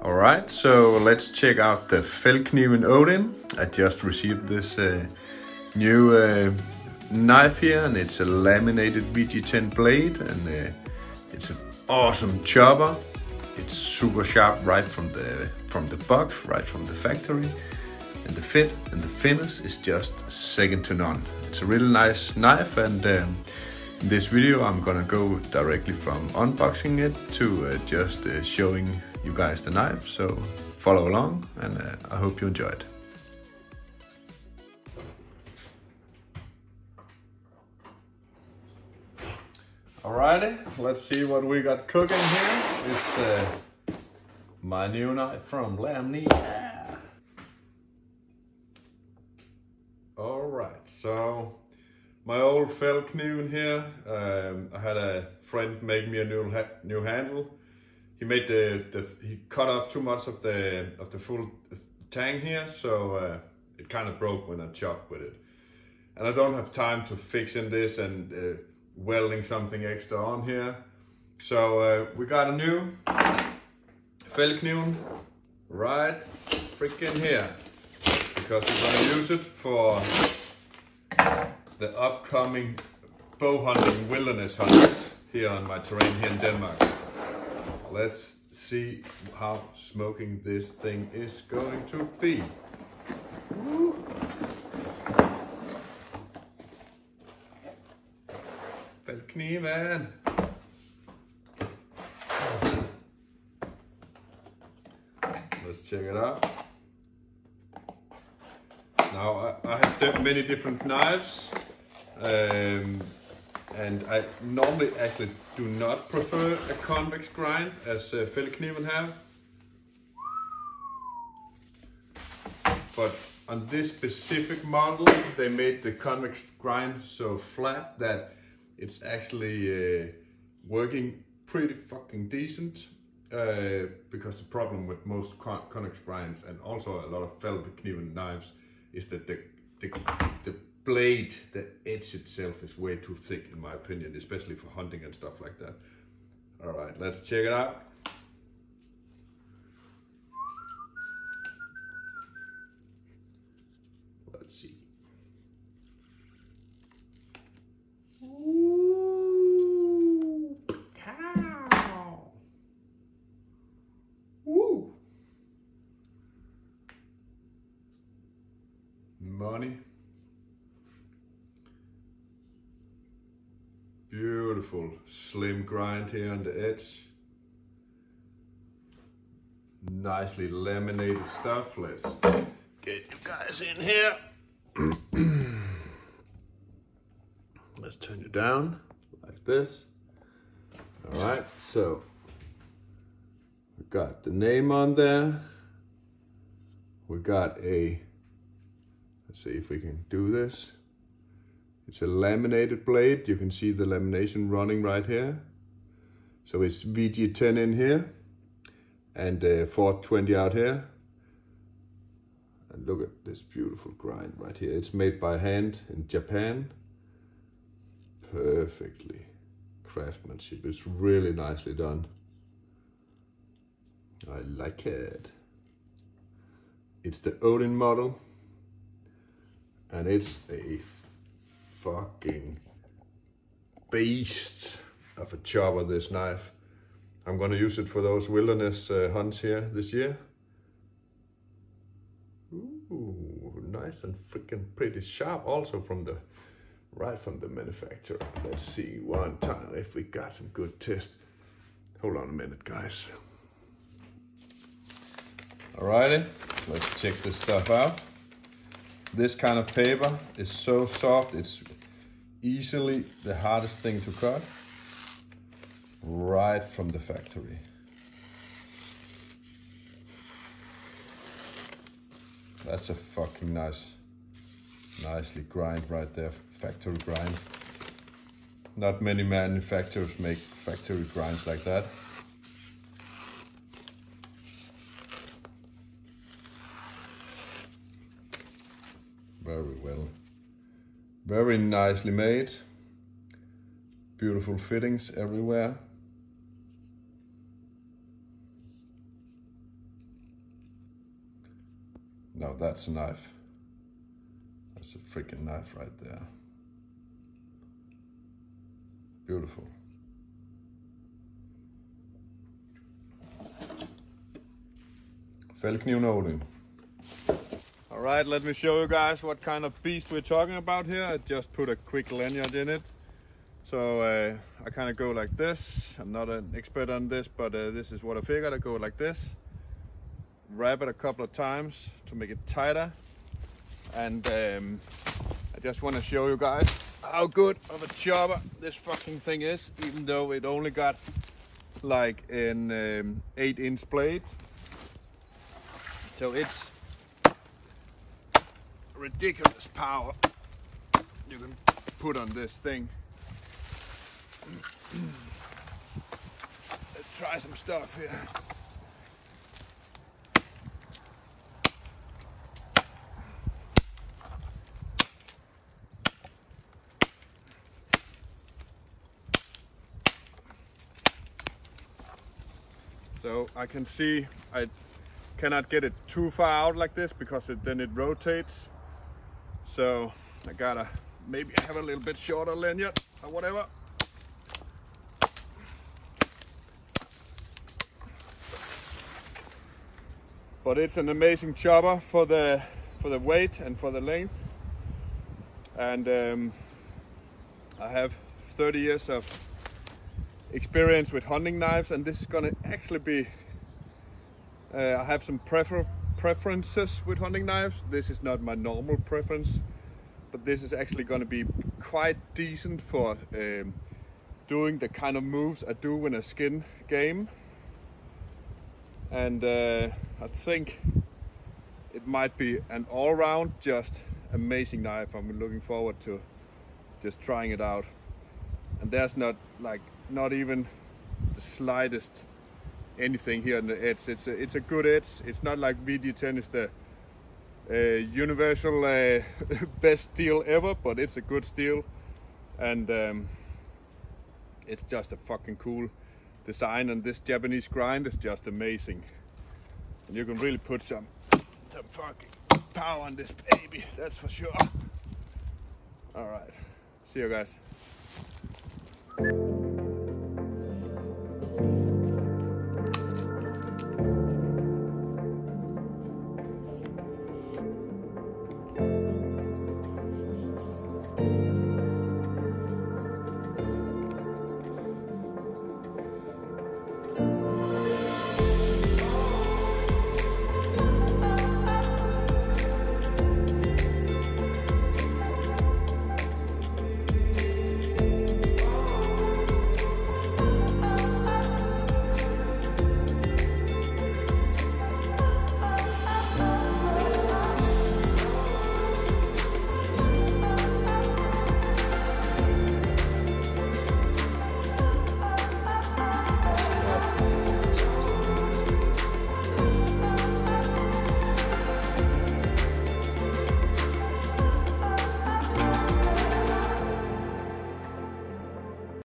Alright, so let's check out the Fællkniven Odin. I just received this new knife here, and it's a laminated VG10 blade, and it's an awesome chopper. It's super sharp right from the box, right from the factory, and the fit and the finish is just second to none. It's a really nice knife, and in this video I'm gonna go directly from unboxing it to just showing you guys the knife, so follow along, and I hope you enjoy it. Alrighty, let's see what we got cooking here. It's my new knife from Lamni. Alright, so my old Fællkniven here. I had a friend make me a new handle. He made he cut off too much of the full tang here, so it kind of broke when I chopped with it. And I don't have time to fix in this and welding something extra on here. So we got a new Fællkniven right freaking here, because we're gonna use it for the upcoming bow hunting, wilderness hunting here on my terrain here in Denmark. Let's see how smoking this thing is going to be. Woo. Fællkniven. Let's check it out. Now I have many different knives, and I normally actually do not prefer a convex grind as Fællkniven have. But on this specific model, they made the convex grind so flat that it's actually working pretty fucking decent. Because the problem with most convex grinds, and also a lot of Fællkniven knives, is that the blade, the edge itself is way too thick in my opinion, especially for hunting and stuff like that. Alright, let's check it out. Let's see. Ooh, cow. Woo. Money. Beautiful slim grind here on the edge. Nicely laminated stuff. Let's get you guys in here. Let's turn you down like this. All right, so we got the name on there. We got let's see if we can do this. It's a laminated blade. You can see the lamination running right here. So it's VG10 in here and 420 out here. And look at this beautiful grind right here. It's made by hand in Japan. Perfectly craftsmanship. It's really nicely done. I like it. It's the Odin model, and it's a fucking beast of a chopper, this knife. I'm gonna use it for those wilderness hunts here this year. Ooh, nice and freaking pretty sharp, also right from the manufacturer. Let's see one time if we got some good test. Hold on a minute, guys. Alrighty, let's check this stuff out. This kind of paper is so soft, it's easily the hardest thing to cut. Right from the factory. That's a fucking nicely grind right there, factory grind. Not many manufacturers make factory grinds like that. Very well. Very nicely made. Beautiful fittings everywhere. No, that's a knife. That's a freaking knife right there. Beautiful. Fældkniven Odin. Alright, let me show you guys what kind of beast we're talking about here. I just put a quick lanyard in it. So I kind of go like this. I'm not an expert on this, but this is what I figured. I go like this. Wrap it a couple of times to make it tighter. And I just want to show you guys how good of a chopper this fucking thing is, even though it only got like an 8-inch blade. So it's ridiculous power you can put on this thing. Let's try some stuff here. So I can see I cannot get it too far out like this because then it rotates. So I gotta maybe have a little bit shorter lanyard or whatever. But it's an amazing chopper for the weight and for the length. And I have 30 years of experience with hunting knives, and this is gonna actually be I have some preferences with hunting knives. This is not my normal preference, but this is actually gonna be quite decent for doing the kind of moves I do in a skin game. And I think it might be an all-round just amazing knife. I'm looking forward to just trying it out. And there's not even the slightest anything here on the edge. It's a good edge. It's not like VG10 is the universal best steel ever, but it's a good steel, and it's just a fucking cool design. And this Japanese grind is just amazing, and you can really put some fucking power on this baby, that's for sure. All right, see you guys.